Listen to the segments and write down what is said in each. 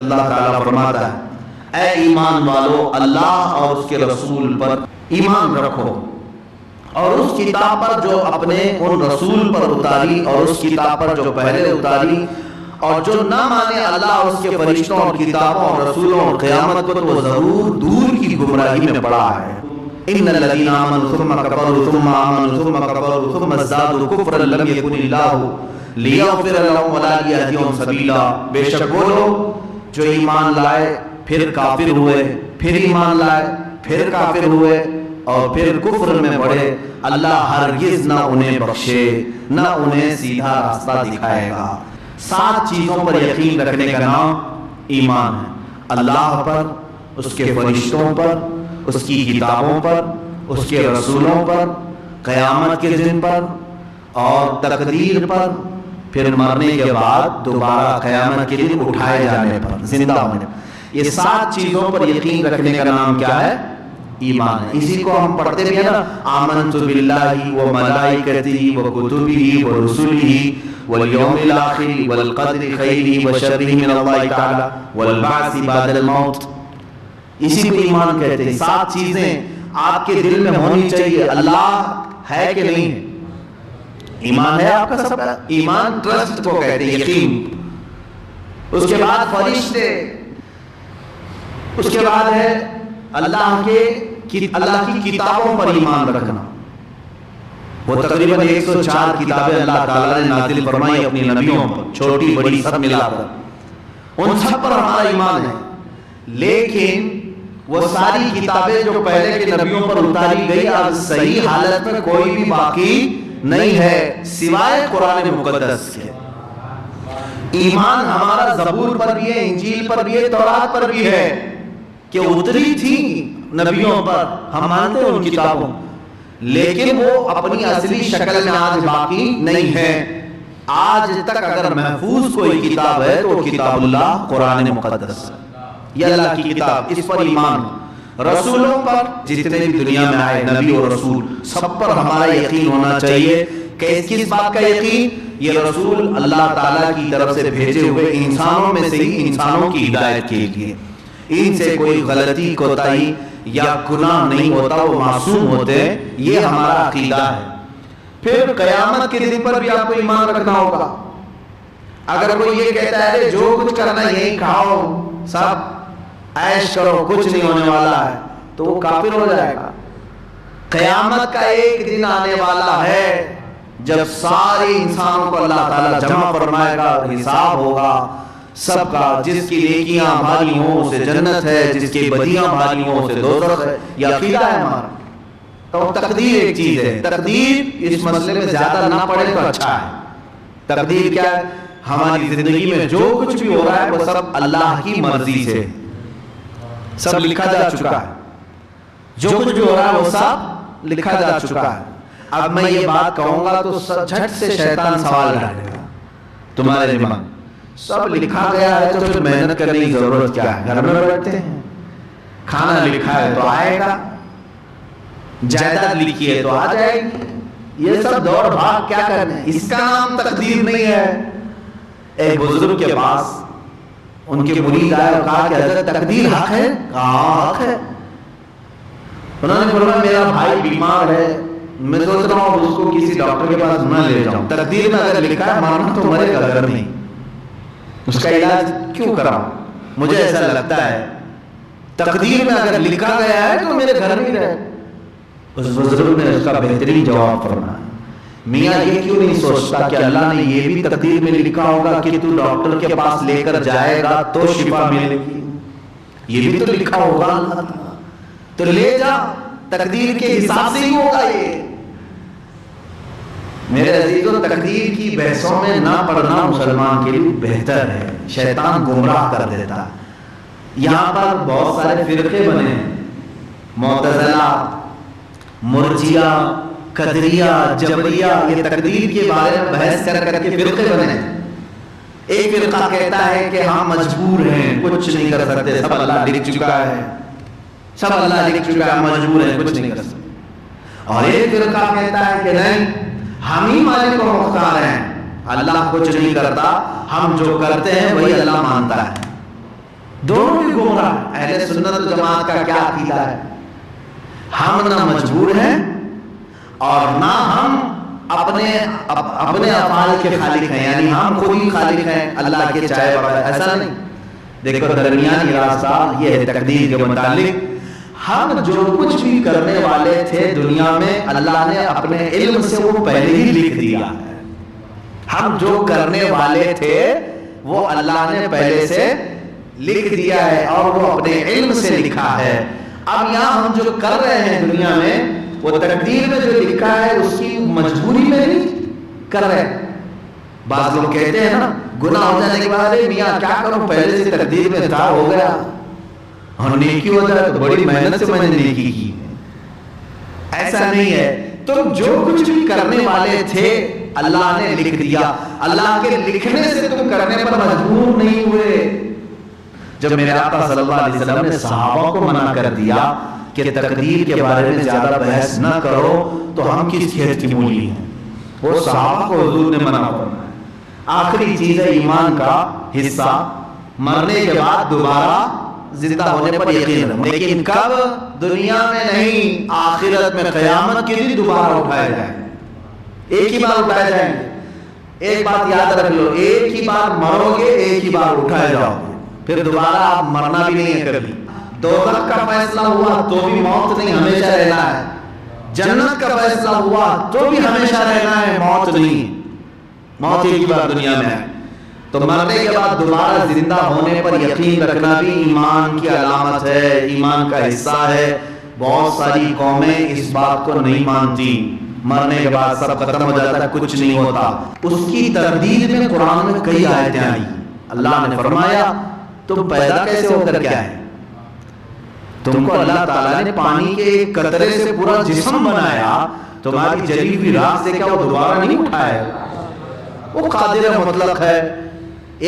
اللہ تعالیٰ فرماتا ہے اے ایمان والو اللہ اور اس کے رسول پر ایمان رکھو اور اس کتاب پر جو اپنے ان رسول پر اتاری اور اس کتاب پر جو پہلے اتاری، اور جو نہ مانے اللہ اور اس کے فرشتوں اور کتابوں اور رسولوں اور قیامت کو تو ضرور دور کی گمراہی میں پڑا ہے۔ ان الذين آمنوا ثم كفروا ثم آمنوا ثم كفروا ثم ازدادوا كفرا لم يكن الله ليغفر لهم ولا ليهديهم سبيلا۔ بے شک وہ لوگ جو ایمان لائے پھر کافر ہوئے، پھر ایمان لائے پھر کافر ہوئے اور پھر کفر میں پڑے، اللہ ہرگز نہ انہیں بخشے نہ انہیں سیدھا راستہ دکھائے گا۔ 7 چیزوں پر یقین رکھنے کا نام ایمان ہے، اللہ پر، اس کے فرشتوں پر، اس کی کتابوں پر، اس کے رسولوں پر، قیامت کے دن پر اور تقدیر پر، پھر مرنے کے بعد دوبارہ قیامت کے دن اٹھائے جانے پر، زندہ ہونے پر۔ یہ 7 چیزوں پر یقین رکھنے کا نام کیا ہے؟ ایمان ہے۔ اسی کو ہم پڑھتے بھی ہیں نا، آمنت باللہ وملائکتہ وکتبہ ورسلہ والیوم الآخر والقدر خیرہ وشرہ من اللہ تعالی والبعث بعد الموت۔ اسی کو ایمان کہتے ہیں۔ 7 چیزیں آپ کے دل میں ہونی چاہیے۔ اللہ ہے کہ نہیں؟ ایمان ہے آپ کا سب کا؟ ایمان ٹرسٹ کو کہتے ہیں، یقین۔ اس کے بعد فرشتے، اس کے بعد ہے اللہ کی کتابوں پر ایمان رکھنا۔ وہ تقریباً 104 کتابیں اللہ تعالیٰ نے نازل فرمائی اپنی نبیوں پر، چھوٹی بڑی سب ملا کر، ان سب پر ہمارا ایمان ہے۔ لیکن وہ ساری کتابیں جو پہلے کے نبیوں پر اتاری گئی اب صحیح حالت میں کوئی بھی باقی نہیں ہے سوائے قرآن مقدس کے۔ ایمان ہمارا زبور پر بھی ہے، انجیل پر بھی ہے، تورات پر بھی ہے کہ اتری تھی نبیوں پر، ہم مانتے ہیں ان کتابوں، لیکن وہ اپنی اصلی شکل میں آج باقی نہیں ہے۔ آج تک اگر محفوظ کوئی کتاب ہے تو کتاب اللہ قرآن مقدس، یہ اللہ کی کتاب، اس پر ایمان۔ رسولوں پر جتنے بھی دنیا میں آئے نبی اور رسول، سب پر ہمارا یقین ہونا چاہیے۔ کس بات کا یقین؟ یہ رسول اللہ تعالیٰ کی طرف سے بھیجے ہوئے انسانوں میں سے ہی انسانوں کی ہدایت کے لیے، ان سے کوئی غلطی کوتاہی یا گناہ نہیں ہوتا، وہ معصوم ہوتے ہیں، یہ ہمارا عقیدہ ہے۔ پھر قیامت کے دن پر بھی آپ کو ایمان رکھنا ہوگا۔ اگر کوئی یہ کہتا ہے جو کچھ کرنا یہی کھاؤ سب عیش کرو کچھ نہیں ہونے والا ہے، تو وہ کافر ہو جائے گا۔ قیامت کا ایک دن آنے والا ہے جب سارے انسانوں کو اللہ تعالیٰ جمع فرمائے گا، حساب ہوگا سب کا، جس کی نیکیاں بھاری ہوں اسے جنت ہے، جس کی بدیاں بھاری ہوں اسے دوزخ ہے۔ یہ عقیدہ ہے ہمارا۔ تو تقدیر ایک چیز ہے، تقدیر اس مسئلے میں زیادہ نہ پڑے تو اچھا ہے۔ تقدیر کیا ہے؟ ہماری زندگی میں جو کچھ بھی ہو رہا ہے وہ سب اللہ کی مرضی سے سب لکھا جا چکا ہے۔ جو کچھ بھی ہو رہا ہے وہ سب لکھا جا چکا ہے۔ اب میں یہ بات کہوں گا تو جھٹ سے شیطان سوال ڈالے گا تمہارے دماغ، سب لکھا گیا ہے تو پھر محنت کرنے کی ضرورت کیا ہے؟ گھر میں بیٹھتے ہیں، کھانا لکھا ہے تو آئے گا، جائیداد لکھی ہے تو آ جائے گی، یہ سب دوڑ بھاگ کیا کرنا ہے؟ اس کا نام تقدیر نہیں ہے۔ ایک بزرگ کے پاس ان کے مرید آئے اور کہا کہ حضرت تقدیر حق ہے؟ کہا حق ہے۔ انہوں نے فرمایا میرا بھائی بیمار ہے، میں سوچ رہا ہوں اس کو کسی ڈاکٹر کے پاس نہ لے جاؤں، تقدیر میں اگر لکھا ہے ماننا تو مرے گا گھر میں، اس کا علاج کیوں کراؤں؟ مجھے ایسا لگتا ہے تقدیر میں اگر لکھا گیا ہے تو میرے گھر میں رہے۔ اس بزرگ نے اس کا بہترین جواب فرمایا، میاں یہ کیوں نہیں سوچتا کہ اللہ نے یہ بھی تقدیر میں لکھا ہوگا کہ تو ڈاکٹر کے پاس لے کر جائے گا تو شفا ملے گی، یہ بھی تو لکھا ہوگا اللہ تعالیٰ، تو لے جا، تقدیر کے حساب سے ہی ہوگا یہ۔ میرے عزیزوں، تقدیر کی بحثوں میں نہ پڑھنا مسلمان کے لیے بہتر ہے، شیطان گمراہ کر دیتا ہے۔ یہاں پر بہت سارے فرقے بنے ہیں، معتزلہ، مرجیہ، قدریہ، جبریہ، یہ تقدیر کے بارے میں بحث کر کر کے فرقے بنے ہیں۔ ایک فرقہ کہتا ہے کہ ہم مجبور ہیں، کچھ نہیں کر سکتے، سب اللہ لکھ چکا ہے، سب اللہ لکھ چکا ہے، مجبور ہیں، کچھ نہیں کر سکتے۔ اور ایک فرقہ کہتا ہے کہ نہیں، ہم ہی مالک و مختار ہیں، اللہ کچھ نہیں کرتا، ہم جو کرتے ہیں وہی اللہ مانتا ہے۔ دونوں بھی گمراہ ہیں۔ اہل سنت و جماعت کا کیا عقیدہ ہے؟ ہم نہ مجبور ہیں اور نہ ہم اپنے افعال کے خالق ہیں، یعنی ہم خود ہی خالق ہیں اللہ کے چاہے بغیر، ایسا نہیں۔ دیکھو درمیانی راستہ یہ ہے تقدیر کے متعلق۔ ہم جو کچھ بھی کرنے والے تھے دنیا میں اللہ نے اپنے علم سے وہ پہلے ہی لکھ دیا ہے۔ ہم جو کرنے والے تھے وہ اللہ نے پہلے سے لکھ دیا ہے اور وہ اپنے علم سے لکھا ہے۔ اب یہاں ہم جو کر رہے ہیں دنیا میں وہ تقدیر میں جو لکھا ہے اس کی مجبوری میں نہیں کر رہے۔ بعض لوگ کہتے ہیں نا گناہ ہو جانے کے بعد میاں کیا کروں، پہلے سے تقدیر میں تھا، ہو گیا، اور نیکی ہو جائے تو بڑی محنت سے میں نے نیکی کی۔ ایسا نہیں ہے، تم جو کچھ بھی کرنے والے تھے اللہ نے لکھ دیا۔ اللہ کے لکھنے سے تم کرنے پر مجبور نہیں ہوئے۔ جب میرے آقا صلی اللہ علیہ وسلم نے صحابہ کو منع کر دیا کہ تقدیر کے بارے میں زیادہ بحث نہ کرو تو ہم کس چیز کی مولی ہیں؟ وہ صحابہ کو حضور نے منع فرمایا۔ آخری چیز ہے ایمان کا حصہ، مرنے کے بعد دوبارہ زندہ ہونے پر یقین رکھو، لیکن کب؟ دنیا میں نہیں، آخرت میں قیامت کے دن دوبارہ اٹھائے جائیں، ایک ہی بار اٹھائے جائیں گے۔ ایک بات یاد رکھ لو، ایک ہی بار مرو گے، ایک ہی بار اٹھائے جاؤ گے، پھر دوبارہ آپ مرنا بھی نہیں ہے کبھی۔ دوزخ کا فیصلہ ہوا تو بھی موت نہیں، ہمیشہ رہنا ہے۔ جنت کا فیصلہ ہوا تو بھی ہمیشہ رہنا ہے، موت نہیں۔ موت ایک ہی بار دنیا میں ہے، تو مرنے کے بعد دوبارہ زندہ ہونے پر یقین رکھنا بھی ایمان کی علامت ہے، ایمان کا حصہ ہے۔ بہت ساری قومیں اس بات کو نہیں مانتی، مرنے کے بعد سب ختم ہو جاتا ہے، کچھ نہیں ہوتا۔ اس کی تردید میں قرآن میں کئی آیتیں آئی۔ اللہ نے فرمایا تم پیدا کیسے ہو کر کیا ہے؟ تم کو اللہ تعالیٰ نے پانی کے ایک قطرے سے پورا جسم بنایا، تمہاری جلی ہوئی راہ سے کیا وہ دوبارہ نہیں اٹھائے؟ وہ قادر مطلق ہے۔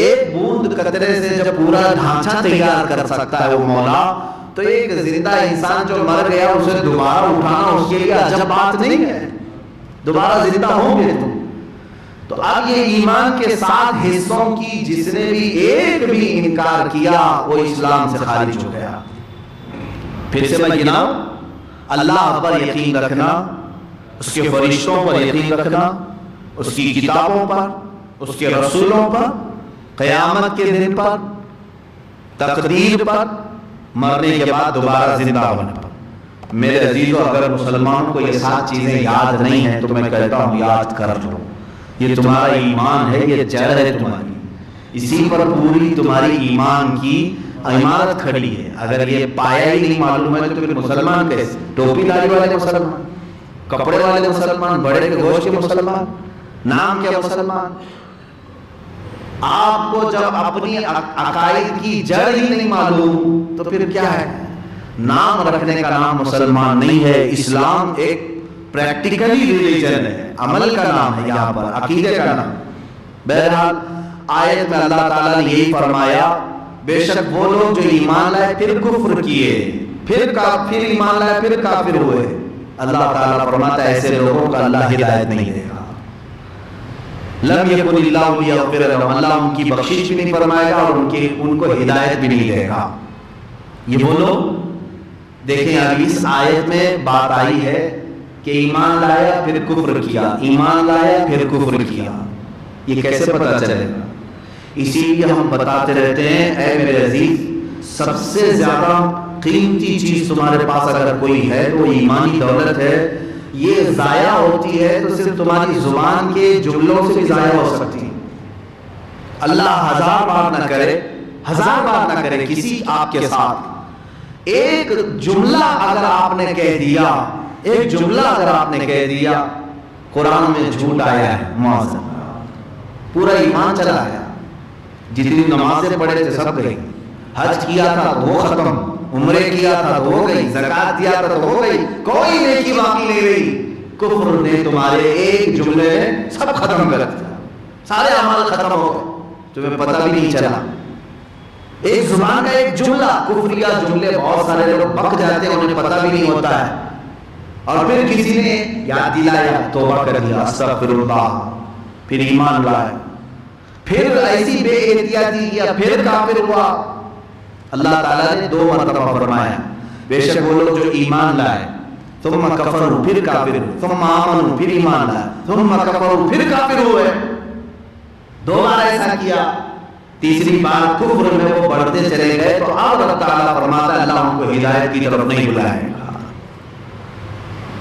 ایک بوند قطرے سے جب پورا ڈھانچہ تیار کر سکتا ہے وہ مولا، تو ایک زندہ انسان جو مر گیا اسے دوبارہ اٹھانا اس کے لیے عجب بات نہیں ہے۔ دوبارہ زندہ ہوں گے تم۔ تو اب یہ ایمان کے 7 حصوں کی جس نے بھی ایک بھی انکار کیا وہ اسلام سے خارج ہو گیا۔ پھر سے میں گناؤں، اللہ پر یقین رکھنا، اس کے فرشتوں پر یقین رکھنا، اس کی کتابوں پر، اس کے رسولوں پر، قیامت کے دن پر، تقدیر پر، مرنے کے بعد دوبارہ زندہ ہونے پر۔ میرے عزیزو، اگر مسلمان کو یہ 7 چیزیں یاد نہیں ہیں تو میں کہتا ہوں یاد کر لو۔ یہ تمہارا ایمان ہے، یہ جڑ ہے تمہاری، اسی پر پوری تمہاری ایمان کی عمارت کھڑی ہے۔ اگر یہ پایا ہی نہیں معلوم ہے تو پھر مسلمان کیسے؟ ٹوپی داڑھی والے مسلمان، کپڑے والے مسلمان، بڑے کے گوشت کے مسلمان، نام کیا مسلمان؟ آپ کو جب اپنی عقائد کی جڑ ہی نہیں معلوم تو پھر کیا ہے؟ نام رکھنے کا نام مسلمان نہیں ہے۔ اسلام ایک پریکٹیکلی ریلیجن ہے، عمل کا نام ہے، یہاں پر عقیدے کا نام۔ بہرحال آیت میں اللہ تعالیٰ نے یہی فرمایا، بے شک وہ لوگ جو ایمان لائے پھر کفر کیے، پھر ایمان لائے پھر کافر ہوئے، اللہ تعالیٰ فرماتا ہے ایسے لوگوں کا اللہ ہدایت نہیں دے گا۔ لم یکن اللہ لیغفر لہم، اللہ ان کی بخشش بھی نہیں فرمائے گا اور ان کو ہدایت بھی نہیں دے گا۔ یہ وہ لوگ، دیکھیں ابھی اس آیت میں بات آئی ہے کہ ایمان لایا پھر کفر کیا، ایمان لایا پھر کفر کیا، یہ کیسے پتہ چلے گا؟ اسی لیے ہم بتاتے رہتے ہیں اے میرے عزیز، سب سے زیادہ قیمتی چیز تمہارے پاس اگر کوئی ہے تو وہ ایمانی دولت ہے۔ یہ ضائع ہوتی ہے تو صرف تمہاری زبان کے جملوں سے بھی ضائع ہو سکتی ہے۔ اللہ 1000 بار نہ کرے، 1000 بار نہ کرے کسی آپ کے ساتھ، ایک جملہ اگر آپ نے کہہ دیا، ایک جملہ اگر آپ نے کہہ دیا، قرآن میں جھوٹ آیا ہے، معاذ پورا ایمان چلا گیا۔ جتنی نمازیں پڑھے تھے سب گئی، حج کیا تھا تو وہ ختم، عمرے کیا تھا تو ہو گئی، زکات دیا تھا تو ہو گئی، کوئی نیکی باقی نہیں رہی۔ کفر نے تمہارے ایک جملے میں سب ختم کر دیا، سارے اعمال ختم ہو گئے، تمہیں پتہ بھی نہیں چلا۔ ایک زبان کا ایک جملہ، کفریہ جملے بہت سارے لوگ بک جاتے ہیں، انہیں پتہ بھی نہیں ہوتا ہے، اور پھر کسی نے یاد دلایا، توبہ کر دیا، استغفر اللہ، پھر ایمان لائے، پھر ایسی بے احتیاطی کیا، پھر کافر ہوا۔ اللہ تعالیٰ نے 2 مرتبہ فرمایا بے شک وہ لوگ جو ایمان لائے ثم کفروا پھر کافر ہوئے، ثم آمنوا پھر ایمان لائے، ثم کفروا پھر کافر ہوئے، 2 بار ایسا کیا، تیسری بار کفر میں وہ بڑھتے چلے گئے، تو اب اللہ تعالیٰ فرماتا ہے اللہ ان کو ہدایت کی طرف نہیں بلائے گا،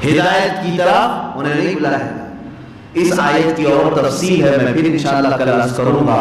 ہدایت کی طرف انہیں نہیں بلائے گا۔ اس آیت کی اور تفصیل ہے، میں پھر انشاءاللہ کل عرض کروں گا۔